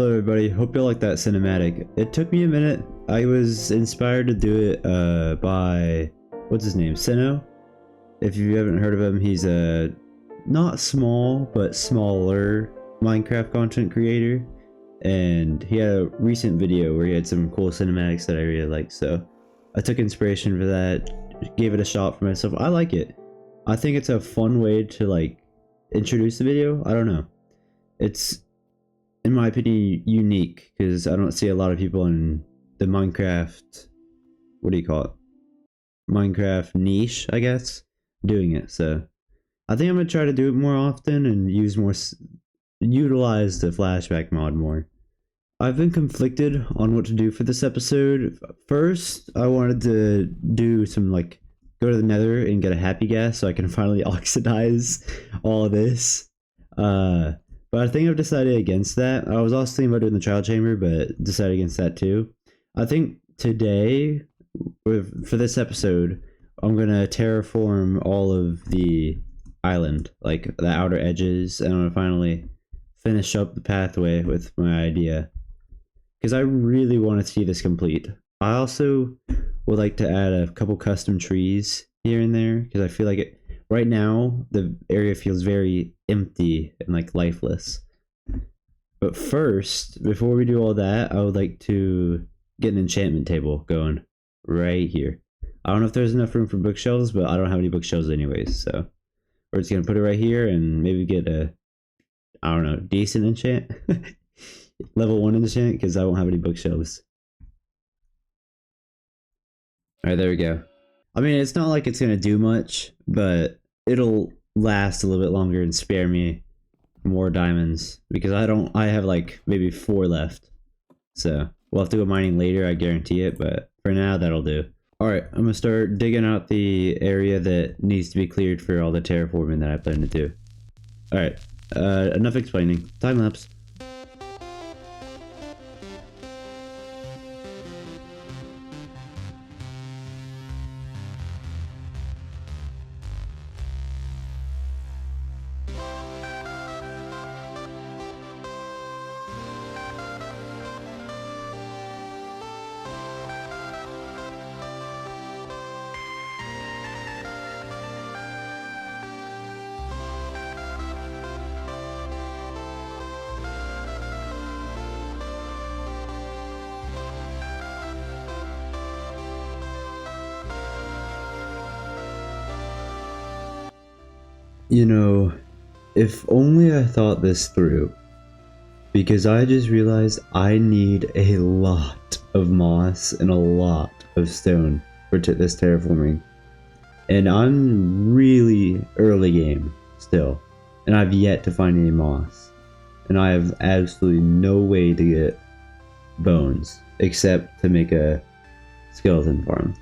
Hello everybody, hope you like that cinematic. It took me a minute. I was inspired to do it by, what's his name, Sino? If you haven't heard of him, he's a not small, but smaller Minecraft content creator. And he had a recent video where he had some cool cinematics that I really liked. So I took inspiration for that, gave it a shot for myself. I like it. I think it's a fun way to like introduce the video. I don't know. It's, in my opinion, unique because I don't see a lot of people in the Minecraft, what do you call it? Minecraft niche, I guess, doing it. So I think I'm gonna try to do it more often and utilize the flashback mod more. I've been conflicted on what to do for this episode. First, I wanted to do some go to the nether and get a happy gas so I can finally oxidize all of this. But I think I've decided against that. I was also thinking about doing the trial chamber, but decided against that too. I think today, for this episode, I'm gonna terraform all of the island, like the outer edges, and I'm gonna finally finish up the pathway with my idea. Because I really want to see this complete. I also would like to add a couple custom trees here and there, because I feel like it. Right now, the area feels very empty and lifeless. But first, before we do all that, I would like to get an enchantment table going right here. I don't know if there's enough room for bookshelves, but I don't have any bookshelves anyways, so we're just gonna put it right here and maybe get a, I don't know, decent enchant. Level 1 enchant, because I won't have any bookshelves. Alright, there we go. I mean, it's not like it's gonna do much, but it'll last a little bit longer and spare me more diamonds, because I have maybe 4 left. So we'll have to go mining later, I guarantee it, but for now that'll do. Alright, I'm gonna start digging out the area that needs to be cleared for all the terraforming that I plan to do. Alright, enough explaining. Time lapse. You know, if only I thought this through, because I just realized I need a lot of moss and a lot of stone for this terraforming. And I'm really early game still, and I've yet to find any moss. And I have absolutely no way to get bones, except to make a skeleton farm.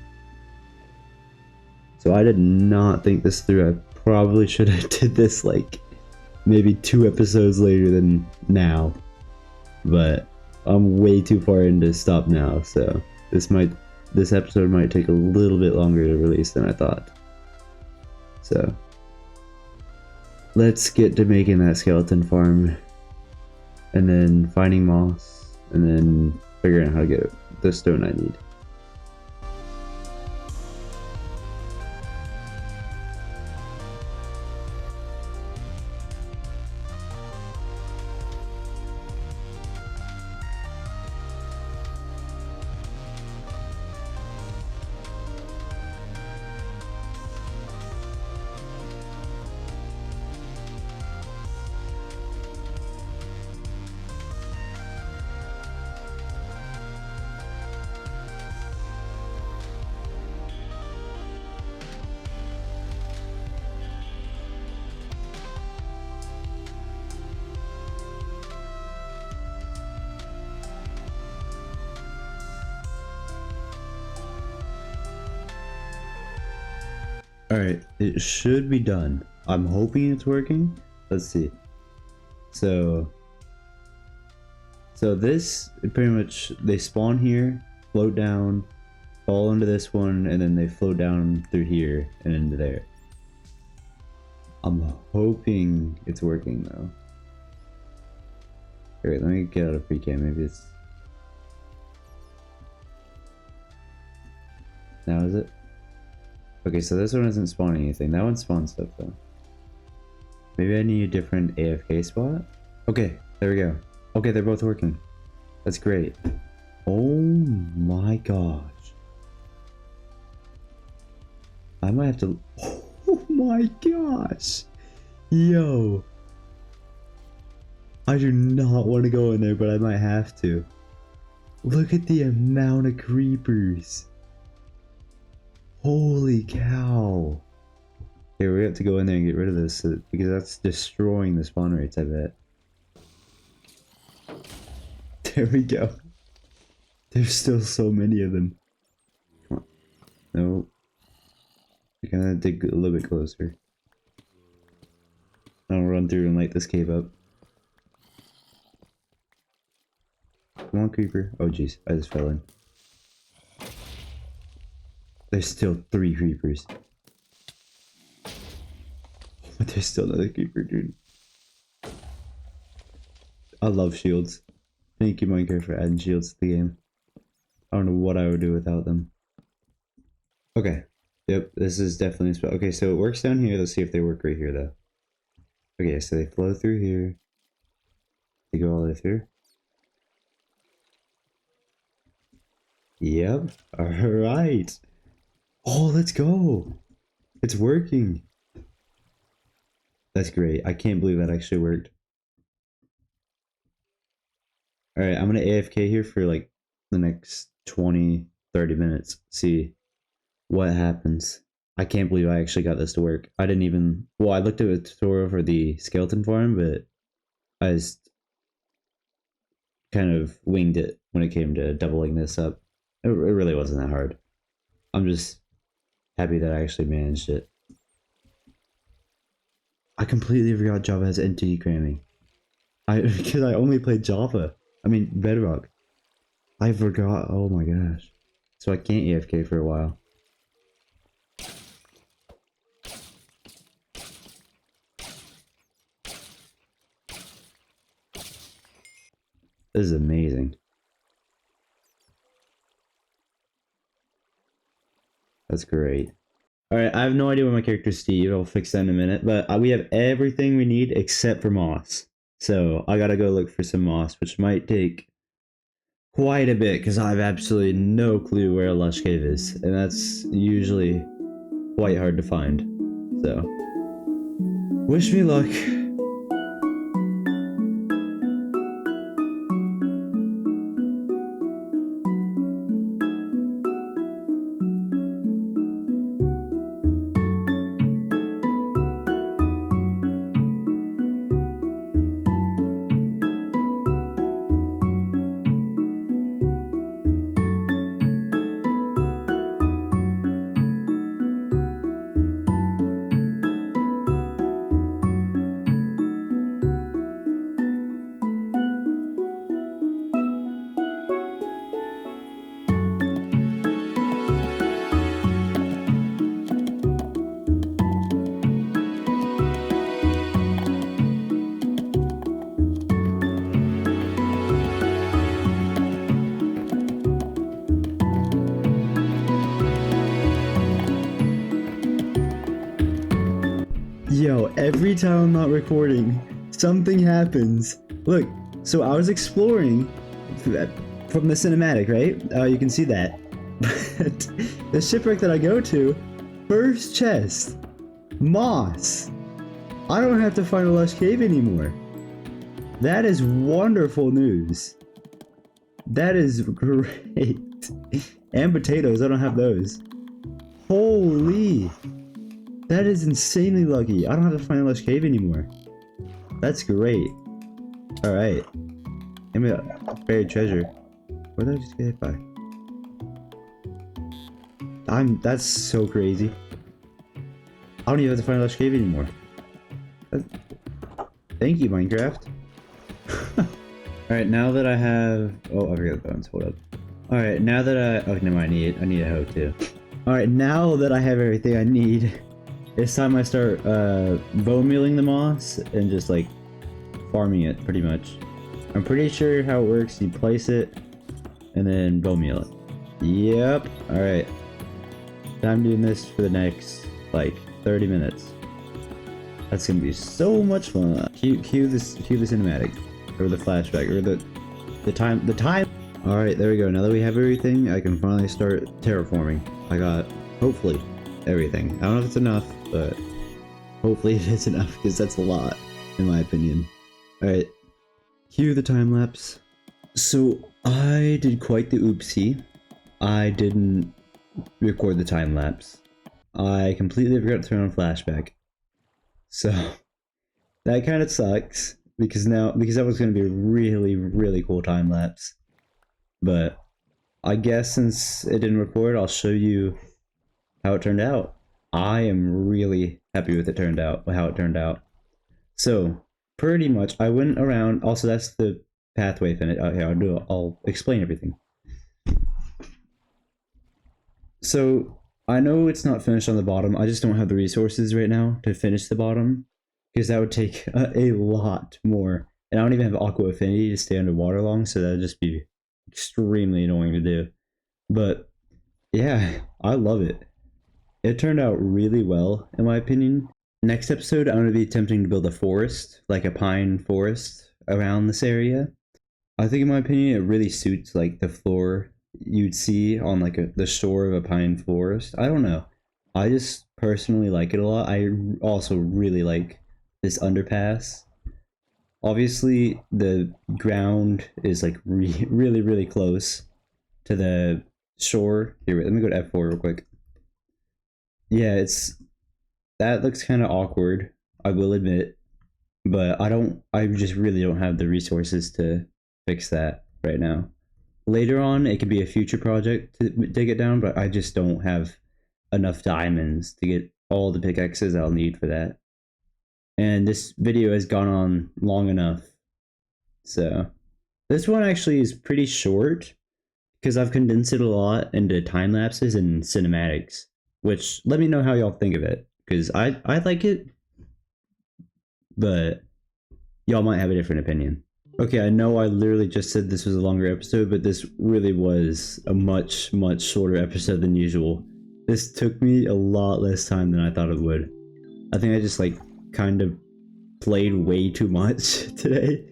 So I did not think this through. I probably should have did this maybe 2 episodes later than now, but I'm way too far in to stop now, so this episode might take a little bit longer to release than I thought. So let's get to making that skeleton farm, and then finding moss, and then figuring out how to get the stone I need. Alright, it should be done. I'm hoping it's working. Let's see. So this, pretty much, they spawn here, float down, fall into this one, and then they float down through here and into there. I'm hoping it's working though. Here, wait, let me get out of pre-cam. Maybe it's... Now is it? Okay, so this one isn't spawning anything. That one spawns stuff though. Maybe I need a different AFK spot? Okay, there we go. Okay, they're both working. That's great. Oh my gosh. I might have to... Oh my gosh! Yo! I do not want to go in there, but I might have to. Look at the amount of creepers. Holy cow. Okay, we have to go in there and get rid of this because that's destroying the spawn rates, I bet. There we go. There's still so many of them. Come on. No. We're gonna dig a little bit closer. I'll run through and light this cave up. Come on, creeper. Oh jeez, I just fell in. There's still 3 creepers. But there's still another creeper, dude. I love shields. Thank you, Minecraft, for adding shields to the game. I don't know what I would do without them. Okay. Yep, this is definitely a spot. Okay, so it works down here. Let's see if they work right here, though. Okay, so they flow through here. They go all the way through. Yep. Alright. Oh, let's go. It's working. That's great. I can't believe that actually worked. Alright, I'm gonna AFK here for like the next 20-30 minutes. See what happens. I can't believe I actually got this to work. I didn't even... Well, I looked at a tutorial for the skeleton farm, but I just kind of winged it when it came to doubling this up. It really wasn't that hard. I'm just happy that I actually managed it. I completely forgot Java has entity cramming. Because I only played Java. I mean, Bedrock. I forgot. Oh my gosh. So I can't AFK for a while. This is amazing. That's great. Alright, I have no idea what my character is Steve. I'll fix that in a minute. But we have everything we need except for moss. So I gotta go look for some moss, which might take quite a bit because I have absolutely no clue where a lush cave is. And that's usually quite hard to find. So, wish me luck. Yo, every time I'm not recording, something happens. Look, so I was exploring from the cinematic, right? You can see that. But the shipwreck that I go to, first chest, moss. I don't have to find a lush cave anymore. That is wonderful news. That is great. And potatoes, I don't have those. Holy. That is insanely lucky. I don't have to find a lush cave anymore. That's great. Alright. Give me a buried treasure. What did I just get hit by? That's so crazy. I don't even have to find a lush cave anymore. Thank you, Minecraft. Alright, now that I have... Oh, I forgot the bones. Hold up. Alright, now that I... Oh, never mind. I need a hoe, too. Alright, now that I have everything I need... It's time I start bone mealing the moss and just like farming it pretty much. I'm pretty sure how it works. You place it and then bone meal it. Yep. All right. I'm doing this for the next like 30 minutes. That's gonna be so much fun. Cue the cinematic, or the flashback, or the time. All right, there we go. Now that we have everything, I can finally start terraforming. I got hopefully everything. I don't know if it's enough, but hopefully it is enough because that's a lot, in my opinion. All right, cue the time lapse. So I did quite the oopsie. I didn't record the time lapse. I completely forgot to turn on flashback. So that kind of sucks because that was going to be a really cool time lapse. But I guess since it didn't record, I'll show you how it turned out. I am really happy with how it turned out. So pretty much I went around. Also, that's the pathway finish. Okay, I'll explain everything. So I know it's not finished on the bottom. I just don't have the resources right now to finish the bottom because that would take a lot more. And I don't even have aqua affinity to stay underwater long, so that'd just be extremely annoying to do. But yeah, I love it. It turned out really well, in my opinion. Next episode, I'm going to be attempting to build a forest, like a pine forest around this area. I think, in my opinion, it really suits like the floor you'd see on like the shore of a pine forest. I don't know. I just personally like it a lot. I also really like this underpass. Obviously, the ground is like really close to the shore. Here, let me go to F4 real quick. Yeah, that looks kind of awkward, I will admit, but I just really don't have the resources to fix that right now. Later on, it could be a future project to dig it down, but I just don't have enough diamonds to get all the pickaxes I'll need for that. And this video has gone on long enough. So this one actually is pretty short because I've condensed it a lot into time lapses and cinematics, which let me know how y'all think of it because I like it, but y'all might have a different opinion. Okay, I know I literally just said this was a longer episode, but this really was a much shorter episode than usual. This took me a lot less time than I thought it would. I think I just like kind of played way too much today.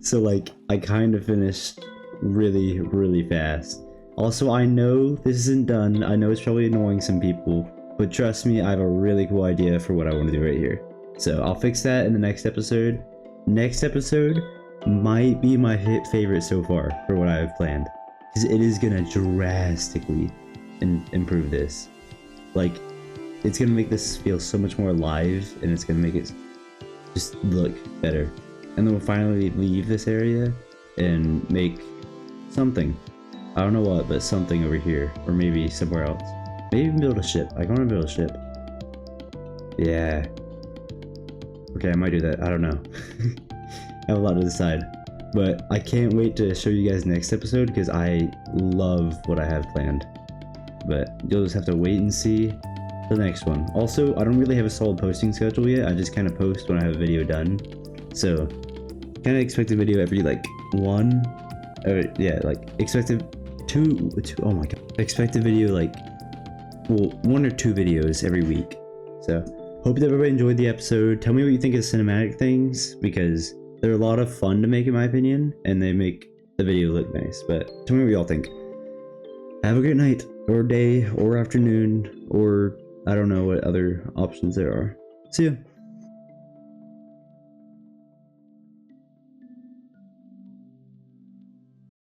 So like I kind of finished really fast. Also, I know this isn't done. I know it's probably annoying some people, but trust me, I have a really cool idea for what I want to do right here. So I'll fix that in the next episode. Next episode might be my favorite so far for what I have planned, because it is gonna drastically improve this. Like, it's gonna make this feel so much more alive, and it's gonna make it just look better. And then we'll finally leave this area and make something. I don't know what, but something over here, or maybe somewhere else. Maybe even build a ship. I want to build a ship. Yeah. Okay, I might do that. I don't know. I have a lot to decide, but I can't wait to show you guys next episode because I love what I have planned. But you'll just have to wait and see the next one. Also, I don't really have a solid posting schedule yet. I just kind of post when I have a video done. So, kind of expect a video every like one, or yeah, like expect two. Oh my god, expect a video like, well, 1 or 2 videos every week. So, hope that everybody enjoyed the episode. Tell me what you think of cinematic things because they're a lot of fun to make in my opinion, and they make the video look nice. But tell me what y'all think. Have a great night, or day, or afternoon, or I don't know what other options there are. See ya.